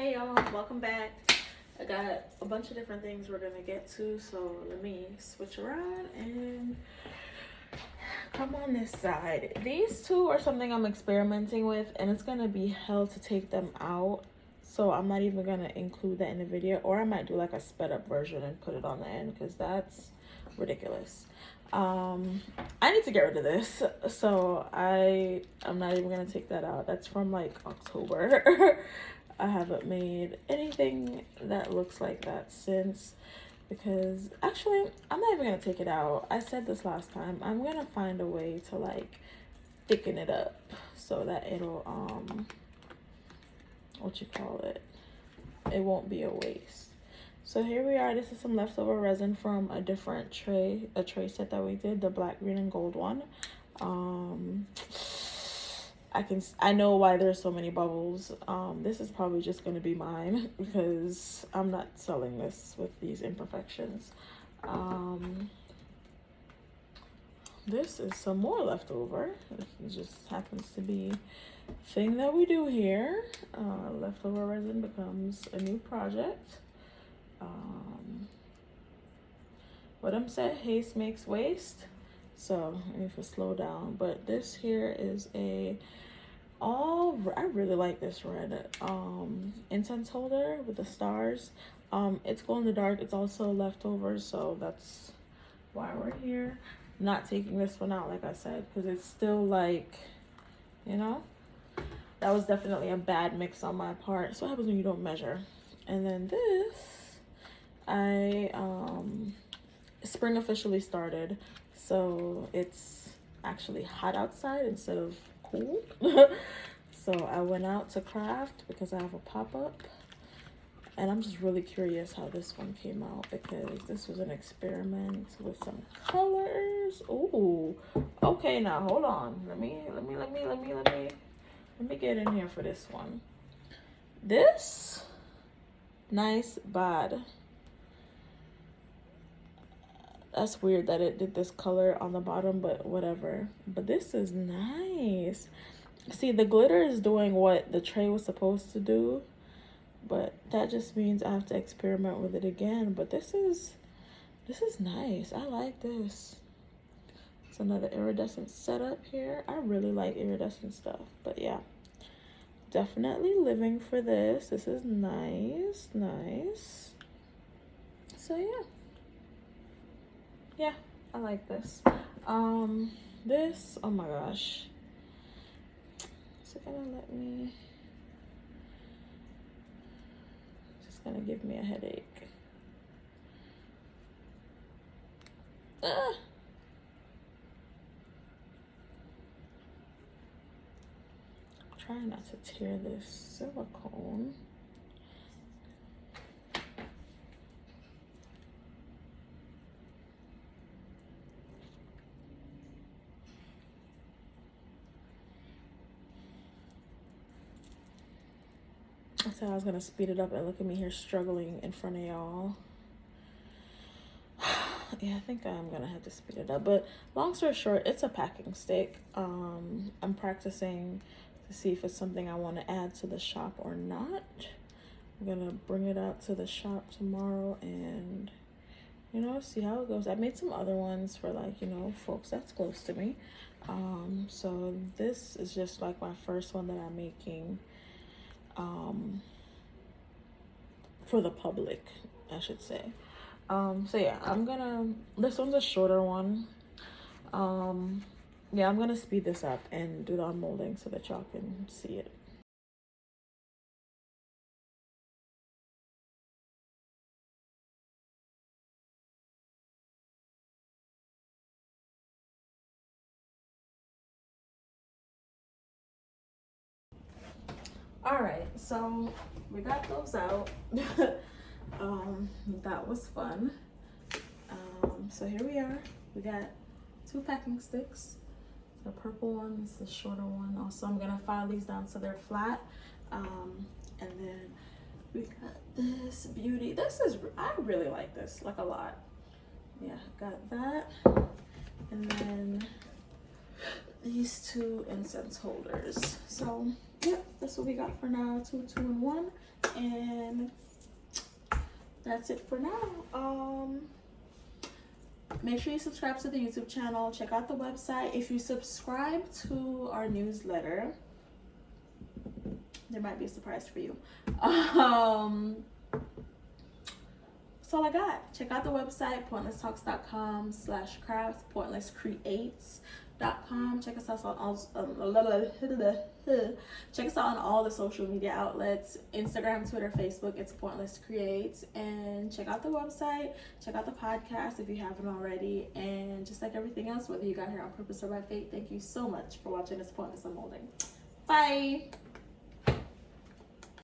Hey y'all, welcome back. I got a bunch of different things we're gonna get to, so let me switch around and come on this side. These two are something I'm experimenting with, and it's gonna be hell to take them out, so I'm not even gonna include that in the video, or I might do like a sped up version and put it on the end because that's ridiculous. I need to get rid of this, so I'm not even gonna take that out. That's from like October. I haven't made anything that looks like that since, because actually I'm not even gonna take it out. I said this last time, I'm gonna find a way to like thicken it up so that it'll what you call it, it won't be a waste. So here we are. This is some leftover resin from a different tray, a tray set that we did, the black, green, and gold one. I know why there's so many bubbles. This is probably just going to be mine because I'm not selling this with these imperfections. This is some more leftover. It just happens to be a thing that we do here. Leftover resin becomes a new project. What I'm said, haste makes waste. So I need to slow down. But this here is I really like this red incense holder with the stars. It's glow in the dark. It's also leftover, so that's why we're here. Not taking this one out, like I said, because it's still like, you know, that was definitely a bad mix on my part. So what happens when you don't measure? And then this, spring officially started, so it's actually hot outside instead of cool. So I went out to craft because I have a pop-up, and I'm just really curious how this one came out because this was an experiment with some colors. Ooh, okay, now hold on, let me get in here for this one. This nice bad. That's weird that it did this color on the bottom, but whatever. But this is nice. See, the glitter is doing what the tray was supposed to do, but that just means I have to experiment with it again. But this is nice. I like this. It's another iridescent setup here. I really like iridescent stuff, but yeah, definitely living for this. This is nice. So yeah, I like this. This, oh my gosh, is it gonna let me? It's just gonna give me a headache. I'm trying not to tear this silicone. I said I was gonna speed it up, and look at me here struggling in front of y'all. Yeah, I think I'm gonna have to speed it up, but long story short, it's a packing stick. I'm practicing to see if it's something I want to add to the shop or not. I'm gonna bring it out to the shop tomorrow and, you know, see how it goes. I made some other ones for, like, you know, folks that's close to me. So this is just like my first one that I'm making for the public, I should say. So yeah, this one's a shorter one. Yeah, I'm gonna speed this up and do the unmolding so that y'all can see it. All right, so we got those out. That was fun. So here we are. We got 2 packing sticks. The purple one is the shorter one. Also, I'm gonna file these down so they're flat. And then we got this beauty. I really like this, like a lot. Yeah, got that. And then these 2 incense holders. So yep, that's what we got for now. 2, 2, and 1. And that's it for now. Make sure you subscribe to the YouTube channel. Check out the website. If you subscribe to our newsletter, there might be a surprise for you. That's all I got. Check out the website, pointlesstalks.com/crafts, pointlesscreates.com. Check us out on all the social media outlets, Instagram, Twitter, Facebook. It's Pointless Creates. And check out the website. Check out the podcast if you haven't already. And just like everything else, whether you got here on purpose or by fate, thank you so much for watching this Pointless Unmolding. Bye.